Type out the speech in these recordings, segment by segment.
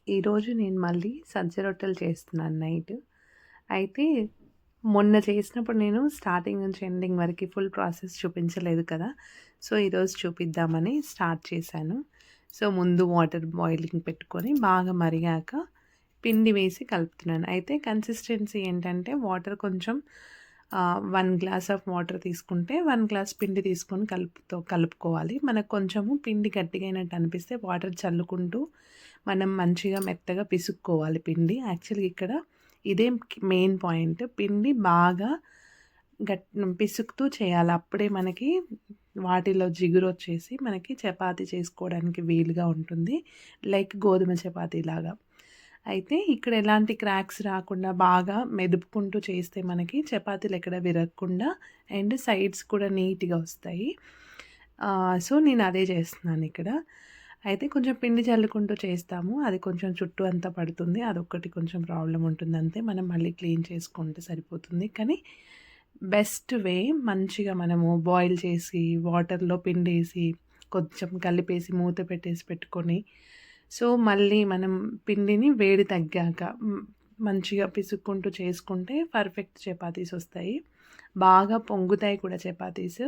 ఈరోజు నేను మళ్ళీ సజ్జ రొట్టెలు చేస్తున్నాను నైట్. అయితే మొన్న చేసినప్పుడు నేను స్టార్టింగ్ నుంచి ఎండింగ్ వరకి ఫుల్ ప్రాసెస్ చూపించలేదు కదా! సో, ఈరోజు చూపిద్దామని స్టార్ట్ చేశాను. సో, ముందు వాటర్ బాయిలింగ్ పెట్టుకొని బాగా మరిగాక పిండి వేసి కలుపుతున్నాను. అయితే కన్సిస్టెన్సీ ఏంటంటే వాటర్ కొంచెం 1 గ్లాస్ ఆఫ్ వాటర్ తీసుకుంటే 1 గ్లాస్ పిండి తీసుకొని కలుపుకోవాలి. మనకు కొంచెము పిండి గట్టిగా అయినట్టు అనిపిస్తే వాటర్ చల్లుకుంటూ మనం మంచిగా మెత్తగా పిసుక్కోవాలి పిండి. యాక్చువల్‌గా ఇక్కడ ఇదే మెయిన్ పాయింట్. పిండి బాగా గట్ పిసుకుతూ చేయాలి. అప్పుడే మనకి వాటిలో జిగురొచ్చేసి మనకి చపాతీ చేసుకోవడానికి వీలుగా ఉంటుంది. లైక్ గోధుమ చపాతీలాగా. అయితే ఇక్కడ ఎలాంటి క్రాక్స్ రాకుండా బాగా మెదుపుకుంటూ చేస్తే మనకి చపాతీలు ఎక్కడ విరగకుండా అండ్ సైడ్స్ కూడా నీట్‌గా వస్తాయి. సో, నేను అదే చేస్తున్నాను ఇక్కడ. అయితే కొంచెం పిండి చల్లుకుంటూ చేస్తాము. అది కొంచెం చుట్టూ అంతా పడుతుంది. అదొక్కటి కొంచెం ప్రాబ్లమ్ ఉంటుంది అంతే. మనం మళ్ళీ క్లీన్ చేసుకుంటే సరిపోతుంది. కానీ బెస్ట్ వే మంచిగా మనము బాయిల్ చేసి వాటర్‌లో పిండేసి కొంచెం కలిపేసి మూత పెట్టేసి పెట్టుకొని సో, మళ్ళీ మనం పిండిని వేడి తగ్గాక మంచిగా పిసుక్కుంటూ చేసుకుంటే పర్ఫెక్ట్ చపాతీస్ వస్తాయి. బాగా పొంగుతాయి కూడా చపాతీస్.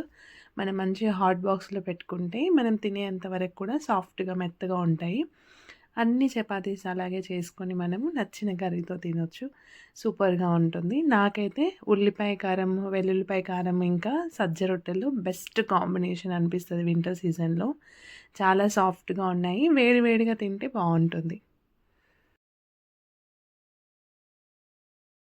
మనం మంచిగా హాట్ బాక్స్‌లో పెట్టుకుంటే మనం తినేంత వరకు కూడా సాఫ్ట్‌గా మెత్తగా ఉంటాయి. అన్ని చపాతీస్ అలాగే చేసుకొని మనము నచ్చిన కర్రీతో తినొచ్చు. సూపర్‌గా ఉంటుంది. నాకైతే ఉల్లిపాయ కారం, వెల్లుల్లిపాయ కారం ఇంకా సజ్జ రొట్టెలు బెస్ట్ కాంబినేషన్ అనిపిస్తది వింటర్ సీజన్‌లో. చాలా సాఫ్ట్‌గా ఉన్నాయి. వేడి వేడిగా తింటే బావుంటుంది.